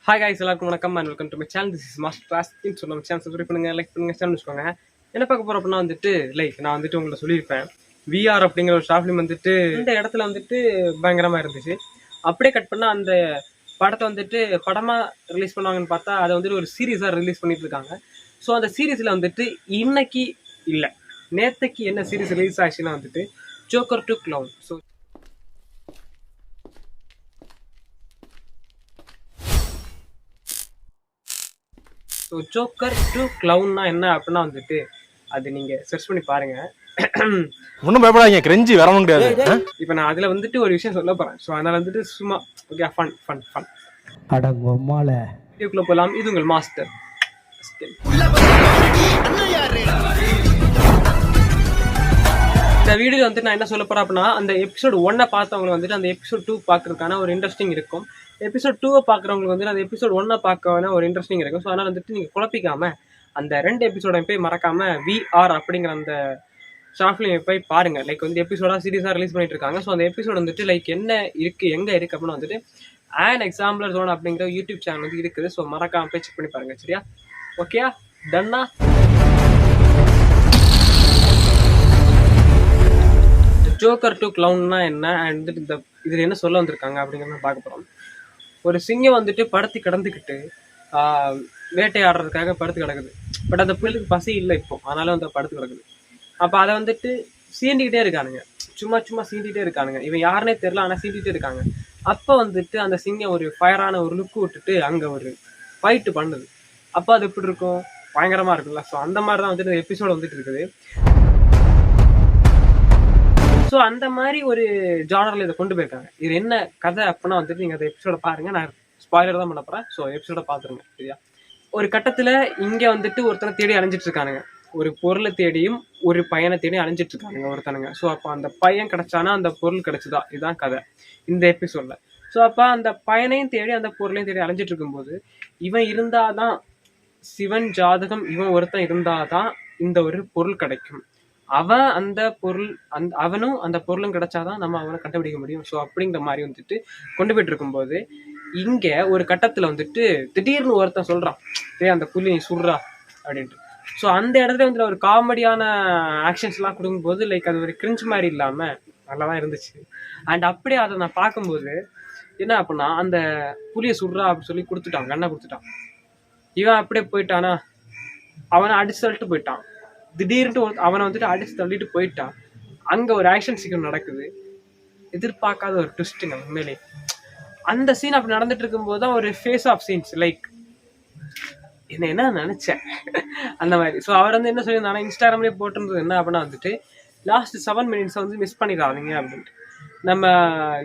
Hi guys, எல்லாருக்கும் வணக்கம் and welcome to my channel. This is master class. So நம்ம channel subscribe பண்ணுங்க, like பண்ணுங்க, சேனல் வச்சுக்கோங்க. என்ன பார்க்க போகிறோம் அப்படின்னா வந்துட்டு நான் வந்துட்டு உங்களை சொல்லியிருப்பேன், விஆர் அப்படிங்கிற ஒரு ஷார்ட் ஃபிலிம் வந்துட்டு இந்த இடத்துல வந்துட்டு பயங்கரமாக இருந்துச்சு. அப்படியே கட் பண்ணால் அந்த படத்தை வந்துட்டு படமாக ரிலீஸ் பண்ணுவாங்கன்னு பார்த்தா அதை வந்துட்டு ஒரு சீரீஸாக ரிலீஸ் பண்ணிட்டு இருக்காங்க. ஸோ அந்த சீரீஸில் வந்துட்டு இன்னைக்கு இல்லை நேற்றுக்கு என்ன சீரீஸ் ரிலீஸ் ஆச்சுன்னா வந்துட்டு joker to clown. So joker to க்ளவுன்னா என்ன அப்படின்னா வந்துட்டு அது நீங்கள் சர்ச் பண்ணி பாருங்க. ஒன்றும் பயப்படாதீங்க, கிரெஞ்சி வரவும் முடியாது. இப்போ நான் அதில் வந்துட்டு ஒரு விஷயம் சொல்ல போகிறேன். ஸோ அதனால் வந்துட்டு சும்மா ஓகே ஃபன் ஃபன் ஃபன் அடங்கம்மால வீடியோக்குள்ளே போகலாம். இது உங்கள் மாஸ்டர். இந்த வீடியோ வந்துட்டு நான் என்ன சொல்ல போகிறேன் அப்படின்னா, அந்த எபிசோட் 1 பார்த்தவங்க வந்துட்டு அந்த எபிசோட் 2 பார்க்கறதுக்கான ஒரு இன்ட்ரெஸ்டிங் இருக்கும். எபிசோட் 2 பார்க்குறவங்களுக்கு வந்துட்டு அந்த எபிசோட் 1 பார்க்க ஒரு இன்ட்ரெஸ்டிங் இருக்கும். ஸோ அதனால் வந்துட்டு நீங்கள் குழப்பிக்காம அந்த 2 எபிசோடையும் போய் மறக்காம விஆர் அப்படிங்கிற அந்த ஷார்ட் ஃபிலிம் போய் பாருங்க. லைக் வந்து எபிசோடாக சீரியஸாக ரிலீஸ் பண்ணிட்டு இருக்காங்க. ஸோ அந்த எபிசோட் வந்துட்டு லைக் என்ன இருக்குது எங்கே இருக்குது அப்படின்னா வந்துட்டு ஆன் எக்ஸாம்பிளர் ஜோன் அப்படிங்கிற யூடியூப் சேனல் வந்து இருக்குது. ஸோ மறக்காம போய் செக் பண்ணி பாருங்க. சரியா? ஓகேயா? டன்னா? ஜோக்கர் டு க்ளவுன்னா என்ன அண்ட் இந்த இதில் என்ன சொல்ல வந்திருக்காங்க அப்படிங்கிறத பார்க்க போகிறோம். ஒரு சிங்கம் வந்துட்டு படுத்து கிடந்துக்கிட்டு வேட்டையாடுறதுக்காக படுத்து கிடக்குது. பட் அந்த புல்லுக்கு பசி இல்லை இப்போ, அதனால வந்து படுத்து கிடக்குது. அப்போ அதை வந்துட்டு சீண்டிக்கிட்டே இருக்கானுங்க, சும்மா சீண்டிகிட்டே இருக்கானுங்க. இவன் யாருன்னே தெரில, ஆனால் சீண்டிகிட்டே இருக்காங்க. அப்போ வந்துட்டு அந்த சிங்கம் ஒரு ஃபயரான ஒரு லுக்கு விட்டுட்டு அங்கே ஒரு ஃபைட்டு பண்ணுது. அப்போ அது எப்படி இருக்கும்? பயங்கரமாக இருக்குல்ல. ஸோ அந்த மாதிரி தான் வந்துட்டு எபிசோடு வந்துட்டு இருக்குது. ஸோ அந்த மாதிரி ஒரு ஜானரில் இதை கொண்டு போயிருக்காங்க. இது என்ன கதை அப்படின்னா வந்துட்டு நீங்கள் அந்த எபிசோட பாருங்கள். நான் ஸ்பாய்லர் தான் பண்ண போகிறேன். ஸோ எபிசோட பார்த்துருங்க. சரியா? ஒரு கட்டத்தில் இங்கே வந்துட்டு ஒருத்தனை தேடி அலைஞ்சிட்டு இருக்கானுங்க. ஒரு பொருளை தேடியும் ஒரு பையனை தேடி அலைஞ்சிட்டு இருக்கானுங்க ஒருத்தனுங்க. ஸோ அப்போ அந்த பையன் கிடைச்சானா அந்த பொருள் கிடைச்சதா, இதுதான் கதை இந்த எபிசோடில். ஸோ அப்போ அந்த பையனையும் தேடி அந்த பொருளையும் தேடி அலைஞ்சிட்டு இருக்கும்போது இவன் இருந்தாதான், சிவன் ஜாதகம் இவன் ஒருத்தன் இருந்தாதான் இந்த ஒரு பொருள் கிடைக்கும். அவன் அந்த பொருள் அவனும் அந்த பொருளும் கிடைச்சாதான் நம்ம அவனை கண்டுபிடிக்க முடியும். ஸோ அப்படிங்கிற மாதிரி வந்துட்டு கொண்டு போயிட்டு இருக்கும்போது இங்கே ஒரு கட்டத்தில் வந்துட்டு திடீர்னு ஒருத்தன் சொல்கிறான், அந்த புள்ளி நீ சுடுறா அப்படின்ட்டு. ஸோ அந்த இடத்துல வந்து ஒரு காமெடியான ஆக்ஷன்ஸ்லாம் கொடுக்கும்போது லைக் அது ஒரு கிரிஞ்ச் மாதிரி இல்லாமல் நல்லா தான் இருந்துச்சு. அண்ட் அப்படியே அதை நான் பார்க்கும்போது என்ன அப்படின்னா, அந்த புளியை சுடுறா அப்படின்னு சொல்லி கொடுத்துட்டான், கண்ணை கொடுத்துட்டான். இவன் அப்படியே போயிட்டானா, அவனை அடிச்சு தள்ளிட்டு போயிட்டான். திடீர்னு அவனை வந்துட்டு அடிச்சு தள்ளிட்டு போயிட்டான். அங்கே ஒரு ஆக்ஷன் சீக்கிரம் நடக்குது, எதிர்பார்க்காத ஒரு ட்விஸ்ட்டுங்க உண்மையிலே. அந்த சீன் அப்படி நடந்துட்டு இருக்கும்போது தான் ஒரு ஃபேஸ் ஆஃப் சீன்ஸ் லைக் என்ன நினைச்சேன் அந்த மாதிரி. ஸோ அவர் வந்து என்ன சொல்லியிருந்தாங்கன்னா, இன்ஸ்டாகிராம்லேயே போட்டிருந்தது என்ன அப்படின்னா வந்துட்டு லாஸ்ட் 7 மினிட்ஸை வந்து மிஸ் பண்ணிடாதீங்க அப்படின்ட்டு. நம்ம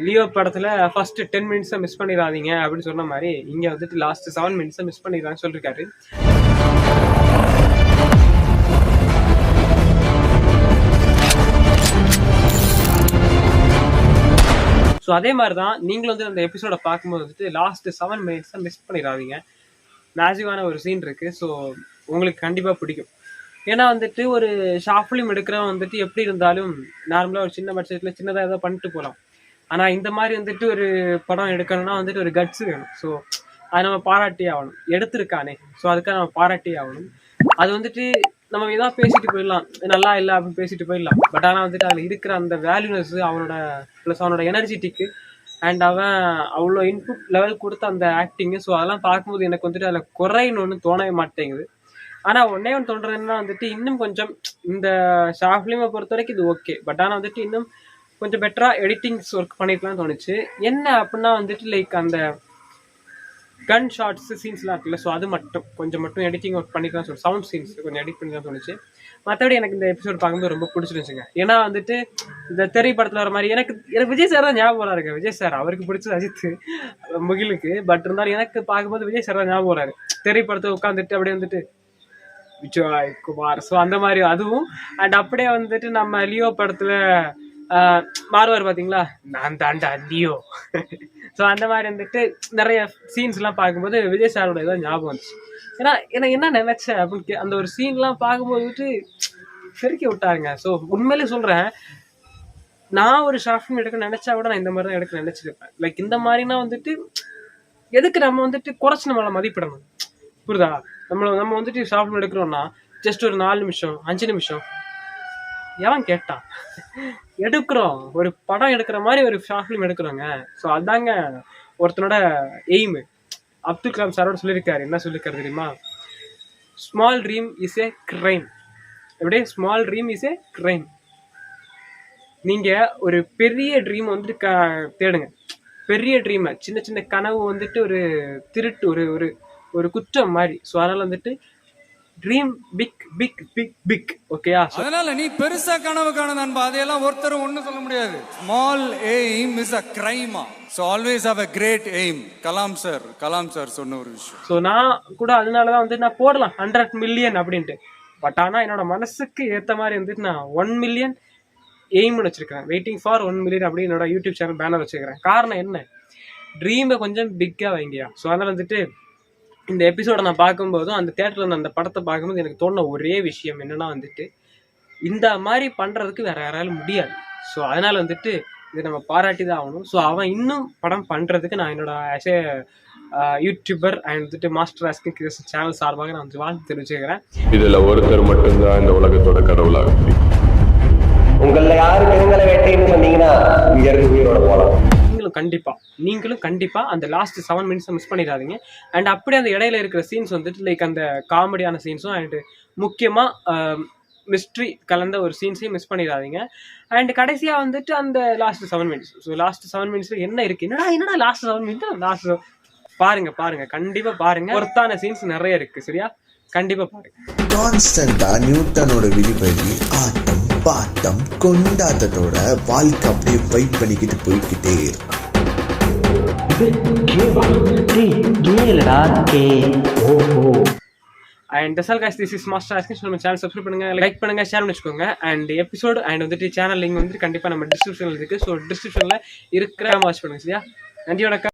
லியோ படத்தில் ஃபர்ஸ்ட் 10 மினிட்ஸை மிஸ் பண்ணிடாதீங்க அப்படின்னு சொன்ன மாதிரி இங்கே வந்துட்டு லாஸ்ட் 7 மினிட்ஸை மிஸ் பண்ணிடுறான்னு சொல்லியிருக்காரு. ஸோ அதே மாதிரி தான் நீங்களும் வந்து அந்த எபிசோடை பார்க்கும்போது வந்துட்டு லாஸ்ட் 7 மினிட்ஸை மிஸ் பண்ணிடாதீங்க. மேஜிக்கான ஒரு சீன் இருக்குது. ஸோ உங்களுக்கு கண்டிப்பாக பிடிக்கும். ஏன்னா வந்துட்டு ஒரு ஷார்ட் ஃபிலிம் எடுக்கிறவன் வந்துட்டு எப்படி இருந்தாலும் நார்மலாக ஒரு சின்ன பட்ஜெட்டில் சின்னதாக ஏதோ பண்ணிட்டு போகலாம். ஆனால் இந்த மாதிரி வந்துட்டு ஒரு படம் எடுக்கணும்னா வந்துட்டு ஒரு கட்ஸ் வேணும். ஸோ அதை நம்ம பாராட்டியே ஆகணும். எடுத்திருக்கானே, ஸோ அதுக்காக நம்ம பாராட்டியே ஆகணும். அது வந்துட்டு நம்ம இதாக பேசிட்டு போயிடலாம், நல்லா இல்லை அப்படின்னு பேசிட்டு போயிடலாம். பட் ஆனால் வந்துட்டு அதில் இருக்கிற அந்த வேல்யூனஸ், அவனோட ப்ளஸ் அவனோட எனர்ஜெட்டிக்கு அண்ட் அவன் அவ்வளோ இன்புட் லெவல் கொடுத்த அந்த ஆக்டிங்கு. ஸோ அதெல்லாம் பார்க்கும்போது எனக்கு வந்துட்டு அதில் குறைன்னு ஒன்று தோணவே மாட்டேங்குது. ஆனால் ஒன்றே ஒன்று தோன்றதுன்னா வந்துட்டு இன்னும் கொஞ்சம் இந்த ஷார்ட் ஃபிலிமை பொறுத்த வரைக்கும் இது ஓகே. பட் ஆனால் வந்துட்டு இன்னும் கொஞ்சம் பெட்டராக எடிட்டிங்ஸ் ஒர்க் பண்ணிக்கலாம்னு தோணுச்சு. என்ன அப்படின்னா வந்துட்டு லைக் அந்த கன் ஷார்ட்ஸ் சீன்ஸ்லாம் இருக்குல்ல, ஸோ அது கொஞ்சம் மட்டும் எடிட்டிங் ஒர்க் பண்ணிக்கலாம். சொல்லி சவுண்ட் சீன்ஸ் கொஞ்சம் எடிட் பண்ணிக்கலாம் தோணுச்சு. மற்றபடி எனக்கு இந்த எபிசோட் பார்க்கும்போது ரொம்ப பிடிச்சிருந்துச்சுங்க. ஏன்னா வந்துட்டு இந்த திரைப்படத்தில் வர மாதிரி எனக்கு விஜய் சார் தான் ஞாபகம் வராரு. விஜய் சார் அவருக்கு பிடிச்சது அஜித் முகிலுக்கு. பட் இருந்தாலும் எனக்கு பார்க்கும்போது விஜய் சார் தான் ஞாபகம் வராரு. திரைப்படத்தை உட்காந்துட்டு அப்படியே வந்துட்டு விஜய் குமார், ஸோ அந்த மாதிரி அதுவும். அண்ட் அப்படியே வந்துட்டு நம்ம லியோ படத்தில் மாறுவார் பார்த்தீங்களா, நான் தாண்டா லியோ. ஸோ அந்த மாதிரி வந்துட்டு நிறைய சீன்ஸ்லாம் பார்க்கும்போது விஜய் சாரோட ஏதாவது ஞாபகம் வந்துச்சு. ஏன்னா எனக்கு என்ன நினைச்சேன் அப்படின்னு அந்த ஒரு சீன்லாம் பார்க்கும்போது வந்துட்டு பெருக்கி விட்டாருங்க. ஸோ உண்மையிலே சொல்கிறேன், நான் ஒரு ஷார்ட் ஃபிலிம் எடுக்க நினச்சா கூட நான் இந்த மாதிரி தான் எடுக்க நினச்சிருப்பேன். லைக் இந்த மாதிரினா வந்துட்டு எதுக்கு நம்ம வந்துட்டு குறைச்சி நம்மளை மதிப்பிடணும்? புரியுதா? நம்ம வந்துட்டு ஷார்ட் ஃபிலிம் எடுக்கிறோம்னா ஜஸ்ட் ஒரு 4 நிமிஷம் 5 நிமிஷம் எவன் கேட்டான்? எடுக்கிறோம், ஒரு படம் எடுக்கிற மாதிரி ஒரு ஷார்ட் ஃபிலிம் எடுக்கிறோங்க. ஸோ அதாங்க ஒருத்தனோட எய்மு. அப்துல் கலாம் சாரோட சொல்லியிருக்காரு. என்ன சொல்லியிருக்காரு தெரியுமா? Small dream is a crime. எப்படியே small dream is a crime. நீங்க ஒரு பெரிய ட்ரீம் வந்துட்டு தேடுங்க. பெரிய ட்ரீம், சின்ன சின்ன கனவு வந்துட்டு ஒரு திருட்டு, ஒரு ஒரு ஒரு குற்றம் மாதிரி. ஸோ அதனால வந்துட்டு dream big big big big. ஓகேயா? அதனால நீ பெருசா கனவு காண நண்பா, அதையெல்லாம் ஒருத்தரும் ஒன்றும் சொல்ல முடியாது. ஸ்மால் எய்ம் இஸ் அ கிரைமா. So always have a great aim. Kalam sir சொன்ன ஒரு விஷயம். ஸோ நான் கூட அதனாலதான் வந்து நான் போடலாம் 100 மில்லியன் அப்படின்ட்டு. பட் ஆனால் என்னோட மனசுக்கு ஏற்ற மாதிரி வந்துட்டு நான் 1 மில்லியன் எய்ம்னு வச்சிருக்கிறேன். வெயிட்டிங் ஃபார் 1 மில்லியன் அப்படி என்னோட யூடியூப் சேனல் பேனர் வச்சுக்கிறேன். காரணம் என்ன? ட்ரீமை கொஞ்சம் பிக்காக வைங்கயா. ஸோ அதனால் வந்துட்டு இந்த எபிசோடை நான் பார்க்கும்போதும் அந்த தேட்டரில் அந்த படத்தை பார்க்கும்போது எனக்கு தோணுன ஒரே விஷயம் என்னன்னா வந்துட்டு இந்த மாதிரி பண்ணுறதுக்கு வேற யாராலும் முடியாது. ஸோ அதனால் வந்துட்டு இதை நம்ம பாராட்டி தான் ஆகணும். ஸோ அவன் இன்னும் படம் பண்ணுறதுக்கு நான் என்னோட ஆஸ் ஏ யூடியூபர் அண்ட் வந்துட்டு மாஸ்டர் ஆஸ்கிங் கிரியேஷன் சேனல் சார்பாக நான் வந்து வாழ்த்து தெரிவிச்சுக்கிறேன். இதில் ஒருத்தர் மட்டும்தான் இந்த உலகத்தோட கடவுளாக முடியும். உங்கள யாரு பெருங்கலை வெட்டின்னு சொன்னீங்கன்னா இங்க இருந்து உயிரோட போகலாம். நீங்களும் கண்டிப்பா அந்த லாஸ்ட் 7 மினிட்ஸ் மிஸ் பண்ணிடாதீங்க. அண்ட் அப்படியே அந்த இடையில இருக்கிற சீன்ஸ் வந்துட்டு லைக் அந்த காமெடியான சீன்ஸும் அண்ட் முக்கியமா மிஸ்ட்ரி கலந்த ஒரு சீன்ஸையும் மிஸ் பண்ணிடாதீங்க. அண்ட் கடைசியா வந்துட்டு அந்த லாஸ்ட் 7 மினிட்ஸ். ஸோ லாஸ்ட் 7 மினிட்ஸ்ல என்ன இருக்கு? என்னடா லாஸ்ட் 7 மினிட்ஸ் லாஸ்ட் பாருங்க கண்டிப்பா பாருங்க. ஒருத்தான சீன்ஸ் நிறைய இருக்கு. சரியா? கண்டிப்பா பாருங்க. கான்ஸ்டன்டா நியூட்டனோட விதிப்படி ஆட்டம் பாட்டம் கொண்டாட்டத்தோட வாழ்க்கை அப்படியே வைப் பண்ணிக்கிட்டு போய்கிட்டே இருக்கும். And that's all guys, this is Master Asking. நம்ம சேனல் சப்ஸ்கிரைப் பண்ணுங்க, லைக் பண்ணுங்க, ஷேர் பண்ணி வச்சுக்கோங்க. அண்ட் எபிசோட் அண்ட் வந்துட்டு சேனல் லிங்க் வந்துட்டு கண்டிப்பா நம்ம டிஸ்கிரிப்ஷன்ல இருக்கு. ஸோ டிஸ்கிரிப்ஷன்ல இருக்கிற வாட்ச் பண்ணுங்க. சரியா? நன்றி, வணக்கம்.